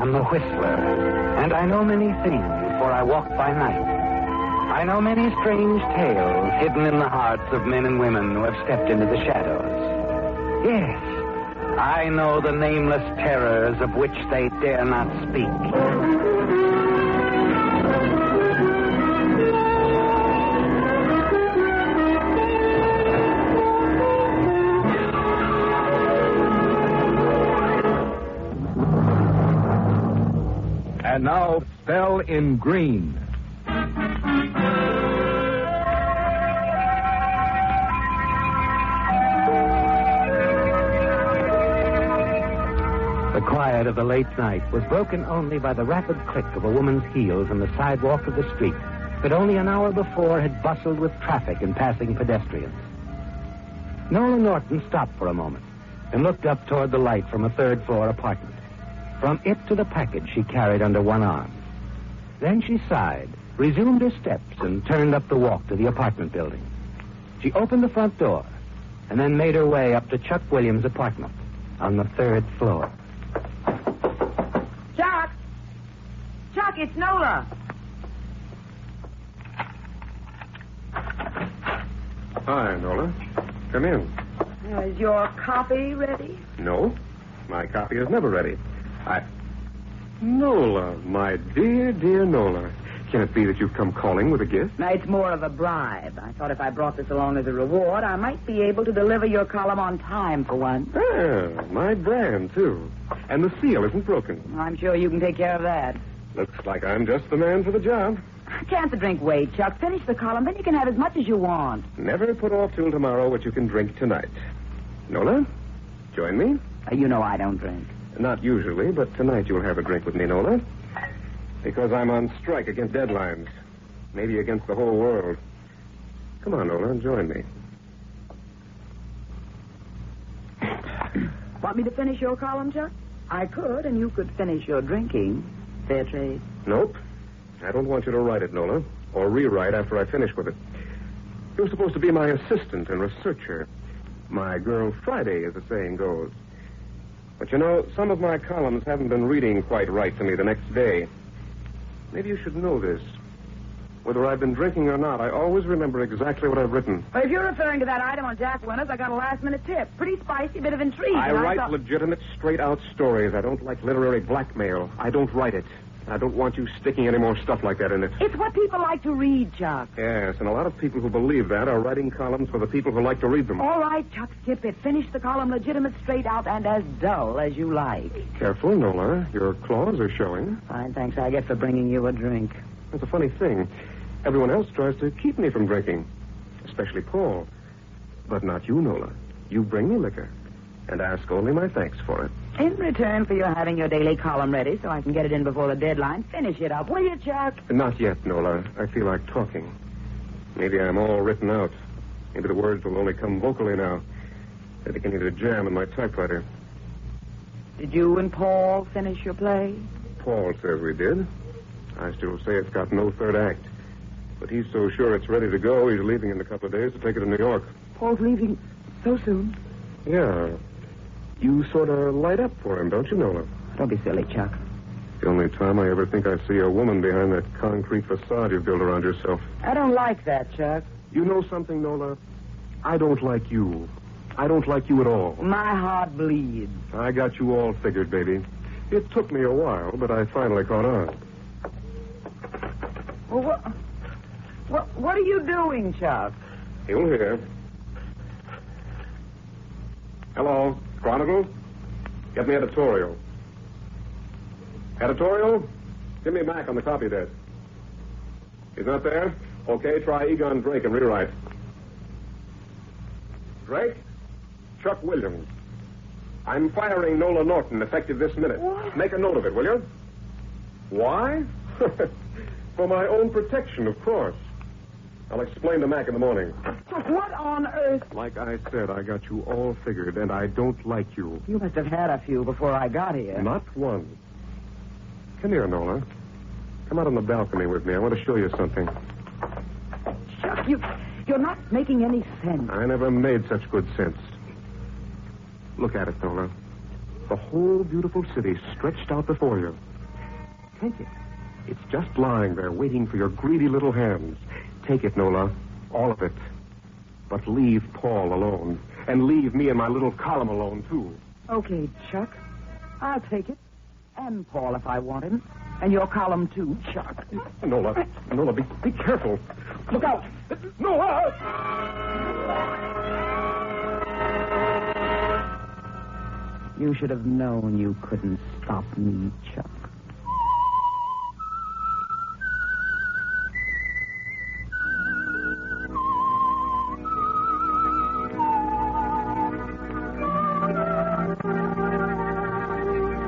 am the Whistler, and I know many things, for I walk by night. I know many strange tales hidden in the hearts of men and women who have stepped into the shadows. Yes, I know the nameless terrors of which they dare not speak. And now, Spell in Green. The quiet of the late night was broken only by the rapid click of a woman's heels on the sidewalk of the street that only an hour before had bustled with traffic and passing pedestrians. Nola Norton stopped for a moment and looked up toward the light from a third-floor apartment. From it to the package she carried under one arm. Then she sighed, resumed her steps, and turned up the walk to the apartment building. She opened the front door and then made her way up to Chuck Williams' apartment on the third floor. Chuck! Chuck, it's Nola. Hi, Nola. Come in. Is your coffee ready? No, my coffee is never ready. Nola, my dear, dear Nola. Can it be that you've come calling with a gift? No, it's more of a bribe. I thought if I brought this along as a reward, I might be able to deliver your column on time for once. Ah, my brand, too. And the seal isn't broken. I'm sure you can take care of that. Looks like I'm just the man for the job. Can't the drink wait, Chuck? Finish the column, then you can have as much as you want. Never put off till tomorrow what you can drink tonight. Nola, join me? You know I don't drink. Not usually, but tonight you'll have a drink with me, Nola. Because I'm on strike against deadlines. Maybe against the whole world. Come on, Nola, and join me. Want me to finish your column, Chuck? I could, and you could finish your drinking. Fair trade. Nope. I don't want you to write it, Nola, or rewrite after I finish with it. You're supposed to be my assistant and researcher. My girl Friday, as the saying goes. But you know, some of my columns haven't been reading quite right to me the next day. Maybe you should know this. Whether I've been drinking or not, I always remember exactly what I've written. But if you're referring to that item on Jack Winters, I got a last-minute tip. Pretty spicy, bit of intrigue. I write legitimate, straight-out stories. I don't like literary blackmail. I don't write it. I don't want you sticking any more stuff like that in it. It's what people like to read, Chuck. Yes, and a lot of people who believe that are writing columns for the people who like to read them. All right, Chuck, skip it. Finish the column legitimate, straight out, and as dull as you like. Careful, Nola. Your claws are showing. Fine, thanks I get for bringing you a drink. That's a funny thing. Everyone else tries to keep me from drinking, especially Paul. But not you, Nola. You bring me liquor, and ask only my thanks for it. In return for your having your daily column ready so I can get it in before the deadline, finish it up, will you, Chuck? Not yet, Nola. I feel like talking. Maybe I'm all written out. Maybe the words will only come vocally now. They're beginning to jam in my typewriter. Did you and Paul finish your play? Paul says we did. I still say it's got no third act. But he's so sure it's ready to go, he's leaving in a couple of days to take it to New York. Paul's leaving so soon? Yeah. You sort of light up for him, don't you, Nola? Don't be silly, Chuck. The only time I ever think I see a woman behind that concrete facade you've built around yourself. I don't like that, Chuck. You know something, Nola? I don't like you. I don't like you at all. My heart bleeds. I got you all figured, baby. It took me a while, but I finally caught on. Well, what are you doing, Chuck? You'll hear. Hello, Chronicle? Get me editorial. Editorial? Give me Mac on the copy desk. He's not there? Okay, try Egon Drake and rewrite. Drake? Chuck Williams. I'm firing Nola Norton effective this minute. What? Make a note of it, will you? Why? For my own protection, of course. I'll explain to Mac in the morning. What on earth? Like I said, I got you all figured, and I don't like you. You must have had a few before I got here. Not one. Come here, Nola. Come out on the balcony with me. I want to show you something. Chuck, you're not making any sense. I never made such good sense. Look at it, Nola. The whole beautiful city stretched out before you. Take it. It's just lying there waiting for your greedy little hands. Take it, Nola. All of it. But leave Paul alone. And leave me and my little column alone, too. Okay, Chuck. I'll take it. And Paul, if I want him. And your column, too, Chuck. Nola, be careful. Look out. Nola! You should have known you couldn't stop me, Chuck.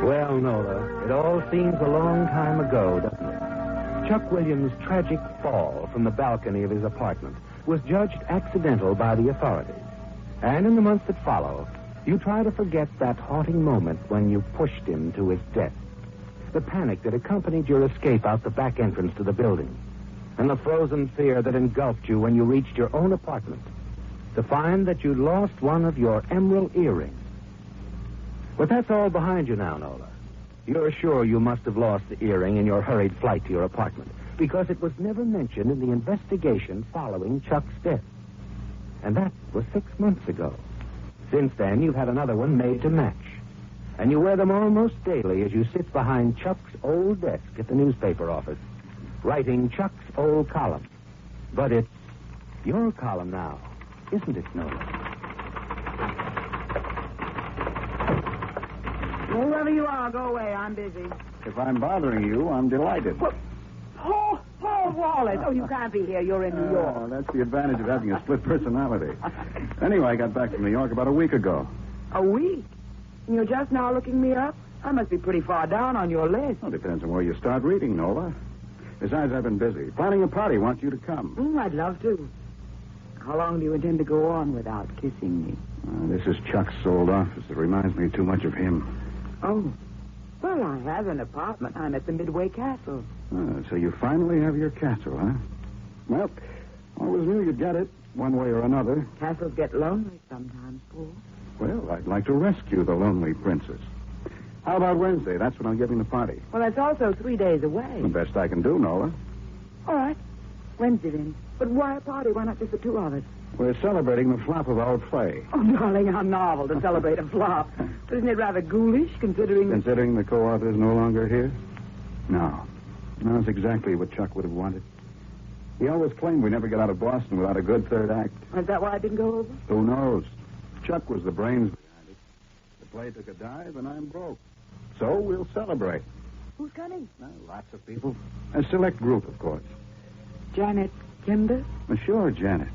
Well, Nola, it all seems a long time ago, doesn't it? Chuck Williams' tragic fall from the balcony of his apartment was judged accidental by the authorities. And in the months that follow, you try to forget that haunting moment when you pushed him to his death. The panic that accompanied your escape out the back entrance to the building. And the frozen fear that engulfed you when you reached your own apartment. To find that you'd lost one of your emerald earrings. But that's all behind you now, Nola. You're sure you must have lost the earring in your hurried flight to your apartment. Because it was never mentioned in the investigation following Chuck's death. And that was 6 months ago. Since then, you've had another one made to match. And you wear them almost daily as you sit behind Chuck's old desk at the newspaper office, writing Chuck's old column. But it's your column now, isn't it, Nola? Whoever you are, go away. I'm busy. If I'm bothering you, I'm delighted. Well, Paul Wallace. Oh, you can't be here. You're in New York. That's the advantage of having a split personality. Anyway, I got back from New York about a week ago. A week? And you're just now looking me up? I must be pretty far down on your list. Well, depends on where you start reading, Nola. Besides, I've been busy. Planning a party. Want you to come. I'd love to. How long do you intend to go on without kissing me? This is Chuck's old office. It reminds me too much of him. Oh. Well, I have an apartment. I'm at the Midway Castle. So you finally have your castle, huh? Well, always knew you'd get it, one way or another. Castles get lonely sometimes, Paul. Well, I'd like to rescue the lonely princess. How about Wednesday? That's when I'm giving the party. Well, that's also 3 days away. The best I can do, Nola. All right. Wednesday, then. But why a party? Why not just the two of us? We're celebrating the flop of our play. Oh, darling, how novel to celebrate a flop. But isn't it rather ghoulish, considering... Considering the co-author is no longer here? No. No, that's exactly what Chuck would have wanted. He always claimed we never get out of Boston without a good third act. Is that why I didn't go over? Who knows? Chuck was the brains behind it. The play took a dive, and I'm broke. So we'll celebrate. Who's coming? Lots of people. A select group, of course. Janet Kinder? Sure, Janet.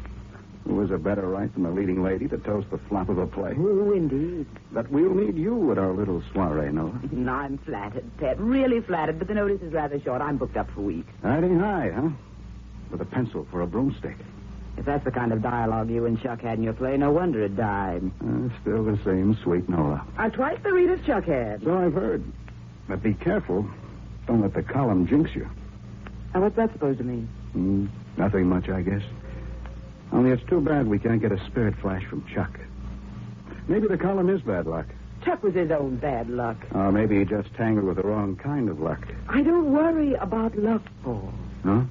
Who was a better right than the leading lady to toast the flop of a play? Oh, indeed. But we'll need you at our little soiree, Nola. I'm flattered, Pet. Really flattered, but the notice is rather short. I'm booked up for weeks. Riding high, huh? With a pencil for a broomstick. If that's the kind of dialogue you and Chuck had in your play, no wonder it died. Still the same sweet Nola. Twice the readers Chuck had. So I've heard. But be careful. Don't let the column jinx you. Now, what's that supposed to mean? Nothing much, I guess. Only it's too bad we can't get a spirit flash from Chuck. Maybe the column is bad luck. Chuck was his own bad luck. Or maybe he just tangled with the wrong kind of luck. I don't worry about luck, Paul. No?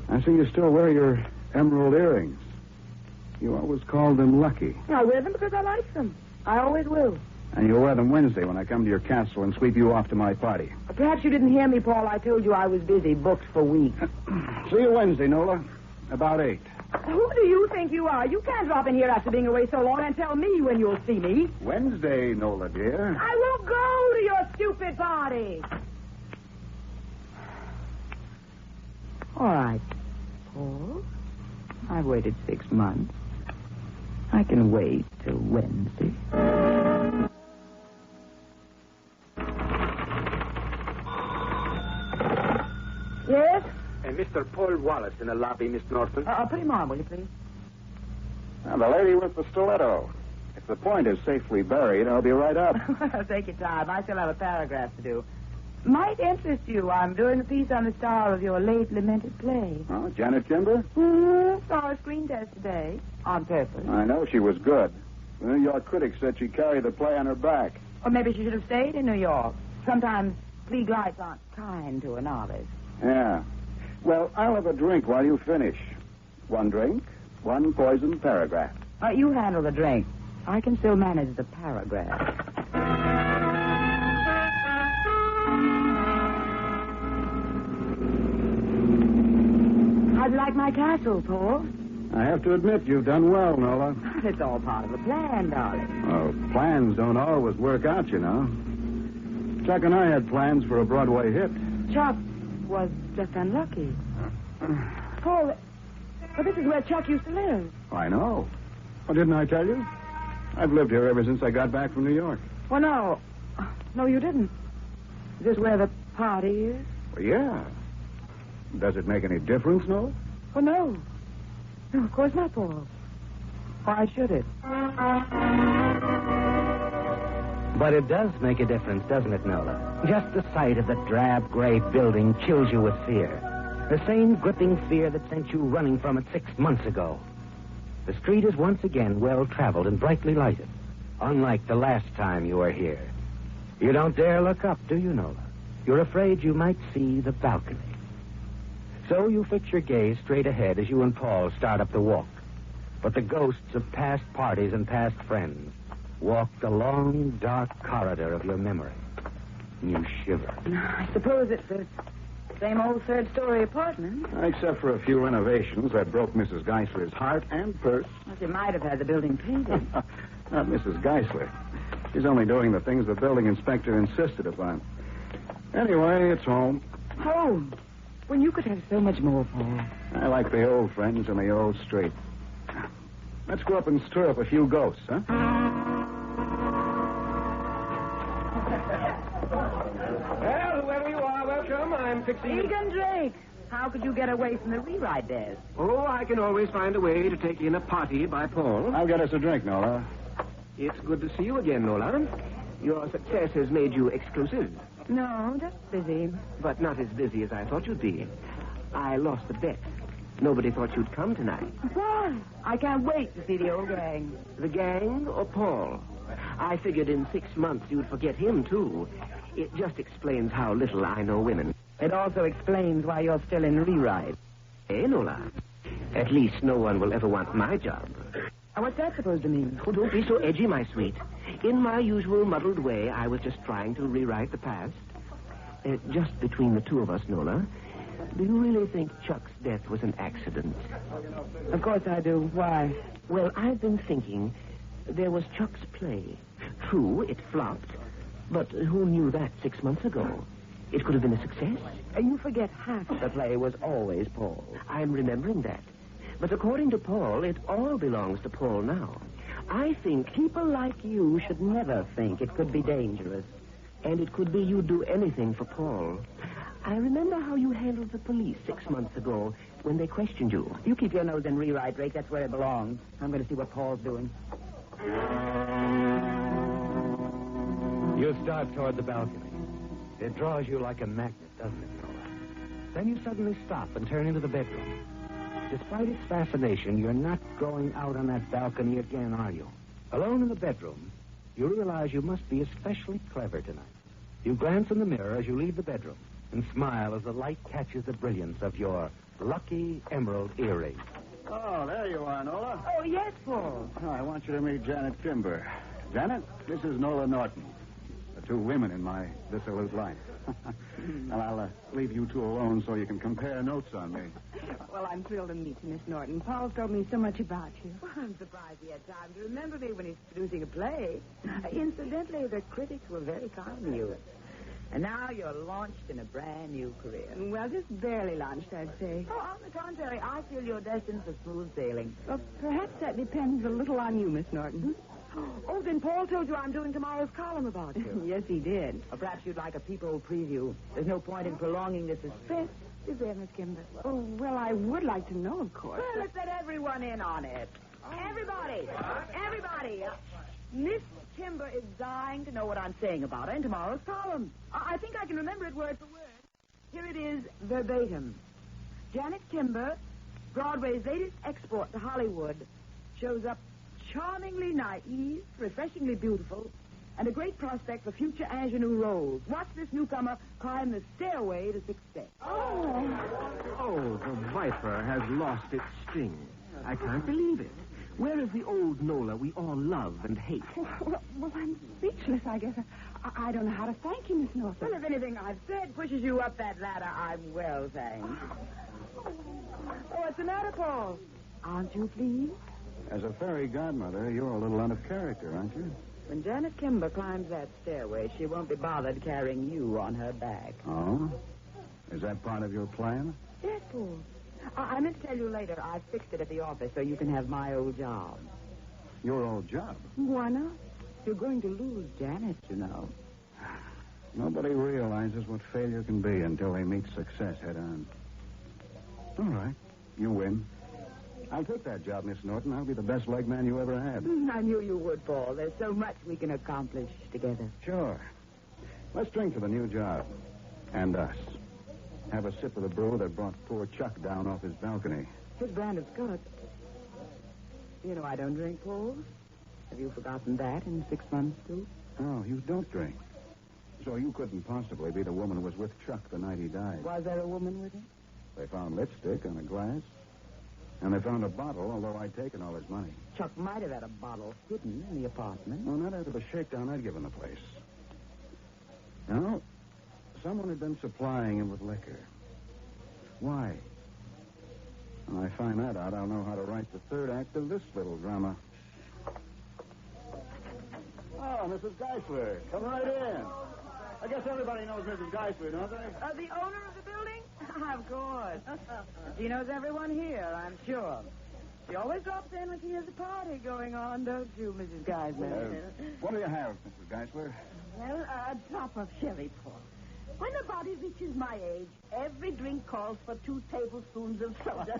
I see you still wear your emerald earrings. You always called them lucky. I wear them because I like them. I always will. And you'll wear them Wednesday when I come to your castle and sweep you off to my party. Perhaps you didn't hear me, Paul. I told you I was busy, booked for weeks. See you Wednesday, Nola. About 8. Who do you think you are? You can't drop in here after being away so long and tell me when you'll see me. Wednesday, Nola, dear. I will go to your stupid party. All right, Paul. I've waited 6 months. I can wait till Wednesday. Yes? Mr. Paul Wallace in the lobby, Miss Norton. Put him on, will you, please? Now, the lady with the stiletto. If the point is safely buried, I'll be right up. Take your time. I still have a paragraph to do. Might interest you. I'm doing a piece on the star of your late lamented play. Oh, Janet Kimber? Saw a screen test today. On purpose. I know she was good. The New York critics said she carried the play on her back. Or maybe she should have stayed in New York. Sometimes Klieg lights aren't kind to an artist. Yeah. Well, I'll have a drink while you finish. One drink, one poison paragraph. You handle the drink. I can still manage the paragraph. How'd you like my castle, Paul? I have to admit, you've done well, Nola. It's all part of the plan, darling. Oh, plans don't always work out, you know. Chuck and I had plans for a Broadway hit. Chuck was just unlucky. Paul, well, this is where Chuck used to live. I know. Well, didn't I tell you? I've lived here ever since I got back from New York. Well, no. No, you didn't. Is this where the party is? Well, yeah. Does it make any difference, Nola? Well, no. No, of course not, Paul. Why should it? But it does make a difference, doesn't it, Nola? Just the sight of the drab gray building chills you with fear. The same gripping fear that sent you running from it 6 months ago. The street is once again well-traveled and brightly lighted, unlike the last time you were here. You don't dare look up, do you, Nola? You're afraid you might see the balcony. So you fix your gaze straight ahead as you and Paul start up the walk. But the ghosts of past parties and past friends walk the long, dark corridor of your memory. You shiver. I suppose it's the same old third-story apartment. Except for a few renovations that broke Mrs. Geisler's heart and purse. Well, she might have had the building painted. Not Mrs. Geisler. She's only doing the things the building inspector insisted upon. Anyway, it's home. Home? When you could have so much more, Paul. I like the old friends and the old street. Let's go up and stir up a few ghosts, huh? Well, whoever you are, welcome. I'm fixing... Egan Drake, how could you get away from the rewrite desk? Oh, I can always find a way to take in a party by Paul. I'll get us a drink, Nola. It's good to see you again, Nola. Your success has made you exclusive, No, just busy. but not as busy as I thought you'd be. I lost the bet. Nobody thought you'd come tonight. Why? I can't wait to see the old gang. The gang or Paul? I figured in 6 months you'd forget him, too. It just explains how little I know women. It also explains why you're still in rewrite. Eh, Nola? At least no one will ever want my job. What's that supposed to mean? Oh, don't be so edgy, my sweet. In my usual muddled way, I was just trying to rewrite the past. Just between the two of us, Nola, do you really think Chuck's death was an accident? Of course I do. Why? Well, I've been thinking there was Chuck's play. True, it flopped, but who knew that 6 months ago? It could have been a success. You forget half the play was always Paul. I'm remembering that. But according to Paul, it all belongs to Paul now. I think People like you should never think it could be dangerous. And it could be you'd do anything for Paul. I remember how you handled the police 6 months ago when they questioned you. You keep your nose in rewrite, Drake. That's where it belongs. I'm going to see what Paul's doing. You start toward the balcony. It draws you like a magnet, doesn't it, Nola? Then you suddenly stop and turn into the bedroom. Despite its fascination, you're not going out on that balcony again, are you? Alone in the bedroom, you realize you must be especially clever tonight. You glance in the mirror as you leave the bedroom and smile as the light catches the brilliance of your lucky emerald earring. Oh, there you are, Nola. Oh, yes, Paul. Oh, I want you to meet Janet Kimber. Janet, this is Nola Norton. The two women in my dissolute life. And I'll leave you two alone so you can compare notes on me. Well, I'm thrilled to meet you, Miss Norton. Paul's told me so much about you. Well, I'm surprised he had time to remember me when he's producing a play. Incidentally, the critics were very kind to you. And now you're launched in a brand new career. Well, just barely launched, I'd say. Oh, on the contrary, I feel you're destined for smooth sailing. Well, perhaps that depends a little on you, Miss Norton. Oh, then Paul told you I'm doing tomorrow's column about you. Yes, he did. Or perhaps you'd like a peephole preview. There's no point in prolonging the suspense, is there, Miss Kimber? Oh, well, I would like to know, of course. Well, let's let everyone in on it. Everybody! Miss Kimber is dying to know what I'm saying about her in tomorrow's column. I think I can remember it word for word. Here it is, verbatim. Janet Kimber, Broadway's latest export to Hollywood, shows up charmingly naive, refreshingly beautiful, and a great prospect for future ingenue roles. Watch this newcomer climb the stairway to success. Oh, the viper has lost its sting. I can't believe it. Where is the old Nola we all love and hate? Well, I'm speechless, I guess. I don't know how to thank you, Miss Norton. Well, if anything I've said pushes you up that ladder, I'm well, thanks. Oh, what's the matter, Paul? Aren't you pleased? As a fairy godmother, you're a little out of character, aren't you? When Janet Kimber climbs that stairway, she won't be bothered carrying you on her back. Oh? Is that part of your plan? Yes, Paul. I meant to tell you later. I fixed it at the office so you can have my old job. Your old job? Why not? You're going to lose Janet, you know. Nobody realizes what failure can be until they meet success head on. All right. You win. I'll take that job, Miss Norton. I'll be the best leg man you ever had. I knew you would, Paul. There's so much we can accomplish together. Sure. Let's drink to the new job. And us. Have a sip of the brew that brought poor Chuck down off his balcony. His brand of scotch. You know I don't drink, Paul. Have you forgotten that in 6 months, too? Oh, you don't drink. So you couldn't possibly be the woman who was with Chuck the night he died. Was there a woman with him? They found lipstick on a glass. And they found a bottle, although I'd taken all his money. Chuck might have had a bottle hidden in the apartment. No, not after the shakedown I'd given the place. No, someone had been supplying him with liquor. Why? When I find that out, I'll know how to write the third act of this little drama. Oh, Mrs. Geisler, come right in. I guess everybody knows Mrs. Geisler, don't they? The owner of the building? Of course. She knows everyone here, I'm sure. She always drops in when she hears a party going on, don't you, Mrs. Geisler? What do you have, Mrs. Geisler? Well, a drop of sherry, Paul. When a body reaches my age, every drink calls for 2 tablespoons of soda.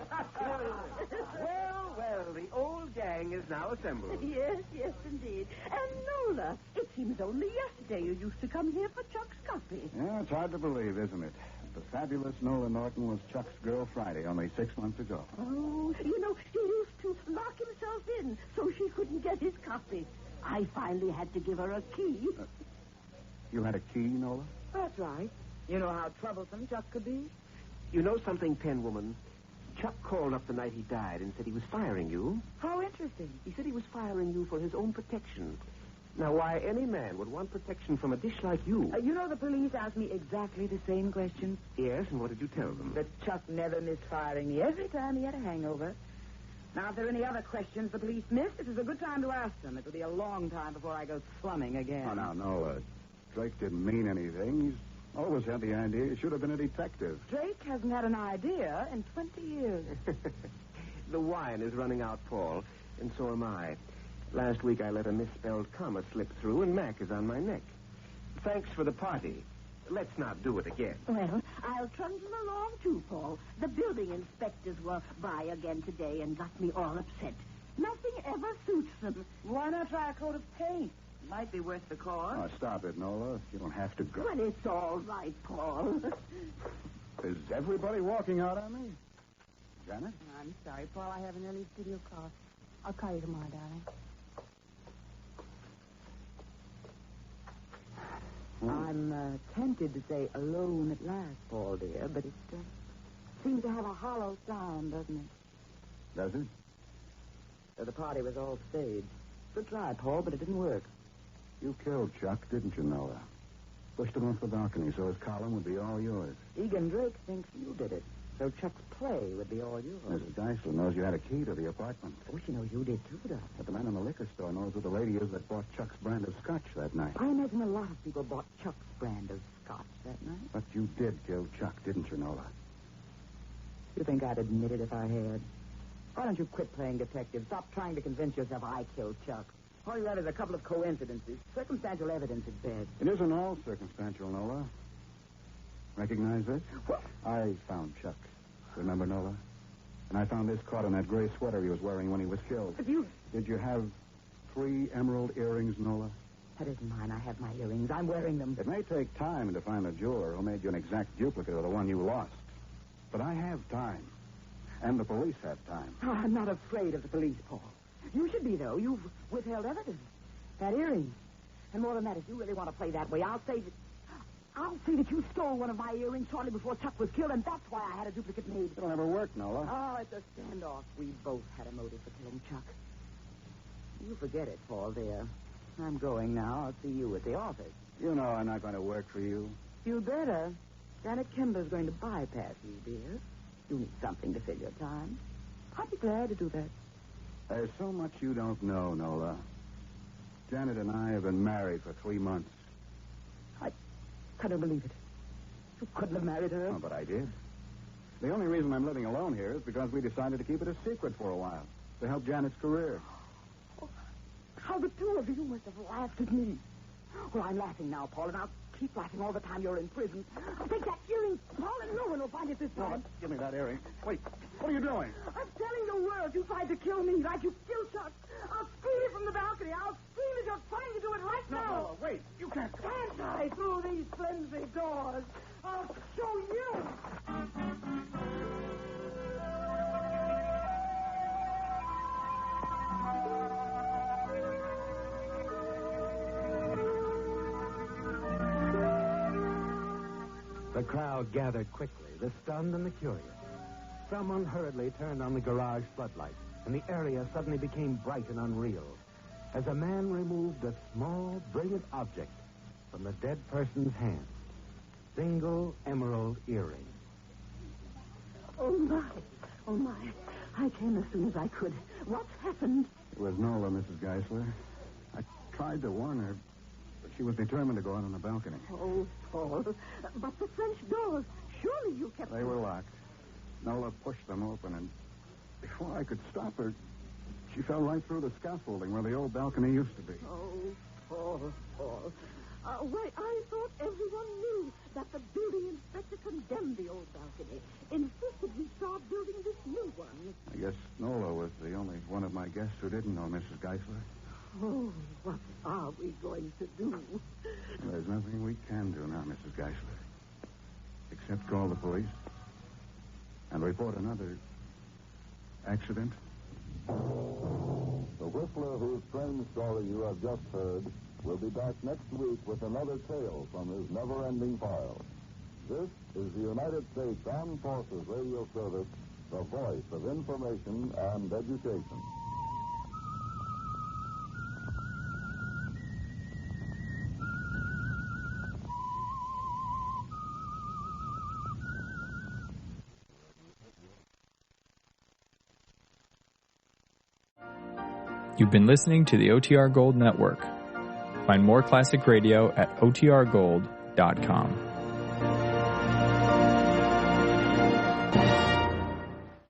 Well, the old gang is now assembled. Yes, indeed. And Nola, it seems only yesterday you used to come here for Chuck's coffee. Yeah, it's hard to believe, isn't it? The fabulous Nola Norton was Chuck's girl Friday only 6 months ago. Oh, you know, he used to lock himself in so she couldn't get his coffee. I finally had to give her a key. You had a key, Nola? That's right. You know how troublesome Chuck could be? You know something, Penwoman? Chuck called up the night he died and said he was firing you. How interesting. He said he was firing you for his own protection. Now, why any man would want protection from a dish like you? You know, the police asked me exactly the same question. Yes, and what did you tell them? That Chuck never missed firing me every time he had a hangover. Now, if there are any other questions the police missed, this is a good time to ask them. It will be a long time before I go slumming again. Oh, now, Nola. Drake didn't mean anything. He's always had the idea he should have been a detective. Drake hasn't had an idea in 20 years. The wine is running out, Paul, and so am I. Last week I let a misspelled comma slip through, and Mac is on my neck. Thanks for the party. Let's not do it again. Well, I'll trundle along, too, Paul. The building inspectors were by again today and got me all upset. Nothing ever suits them. Why not try a coat of paint? Might be worth the cost. Oh, stop it, Nola. You don't have to go. Well, it's all right, Paul. Is everybody walking out on me? Janet? I'm sorry, Paul. I have an early studio call. I'll call you tomorrow, darling. I'm tempted to say alone at last, Paul, dear, but it seems to have a hollow sound, doesn't it? Does it? The party was all staged. Good try, Paul, but it didn't work. You killed Chuck, didn't you, Nola? Pushed him off the balcony so his column would be all yours. Egan Drake thinks you did it, so Chuck's play would be all yours. Mrs. Geisler knows you had a key to the apartment. I wish you know you did, too, Doc. But the man in the liquor store knows who the lady is that bought Chuck's brand of scotch that night. I imagine a lot of people bought Chuck's brand of scotch that night. But you did kill Chuck, didn't you, Nola? You think I'd admit it if I had? Why don't you quit playing detective? Stop trying to convince yourself I killed Chuck. All you have is a couple of coincidences. Circumstantial evidence at best. It isn't all circumstantial, Nola. Recognize this? What? I found Chuck. Remember, Nola? And I found this caught in that gray sweater he was wearing when he was killed. But you... Did you have 3 emerald earrings, Nola? That isn't mine. I have my earrings. I'm wearing them. It may take time to find a jeweler who made you an exact duplicate of the one you lost. But I have time. And the police have time. Oh, I'm not afraid of the police, Paul. You should be, though. You've withheld evidence. That earring. And more than that, if you really want to play that way, I'll say that you stole one of my earrings shortly before Chuck was killed, and that's why I had a duplicate made. It'll never work, Nola. Oh, it's a standoff. We both had a motive for killing Chuck. You forget it, Paul, dear. I'm going now. I'll see you at the office. You know I'm not going to work for you. You better. Janet Kimber's going to bypass you, dear. You need something to fill your time. I'd be glad to do that. There's so much you don't know, Nola. Janet and I have been married for 3 months. I couldn't believe it. You couldn't have married her. Oh, but I did. The only reason I'm living alone here is because we decided to keep it a secret for a while, to help Janet's career. Oh, how the two of you must have laughed at me. Well, I'm laughing now, Paul, and I'll keep laughing all the time you're in prison. I'll take that earring, Paul, and no one will find it this time. No, give me that earring. Wait, what are you doing? I'm telling the world you tried to kill me like you killed Chuck. I'll scream it from the balcony. I'll scream that you're trying to do it right now. No, wait. You can't. Can't I through these flimsy doors? I'll show you. The crowd gathered quickly, the stunned and the curious. Someone hurriedly turned on the garage floodlight, and the area suddenly became bright and unreal as a man removed a small, brilliant object from the dead person's hand. Single emerald earring. Oh, my. Oh, my. I came as soon as I could. What's happened? It was Nola, Mrs. Geisler. I tried to warn her, but she was determined to go out on the balcony. Oh, Paul. But the French doors. Surely you kept They were locked. Nola pushed them open, and before I could stop her, she fell right through the scaffolding where the old balcony used to be. Oh, Paul, Paul. Why, I thought everyone knew that the building inspector condemned the old balcony, insisted we start building this new one. I guess Nola was the only one of my guests who didn't know Mrs. Geisler. Oh, what are we going to do? Well, there's nothing we can do now, Mrs. Geisler, except call the police and report another accident. The Whistler, whose strange story you have just heard, will be back next week with another tale from his never-ending file. This is the United States Armed Forces Radio Service, the voice of information and education. You've been listening to the OTR Gold Network. Find more classic radio at otrgold.com.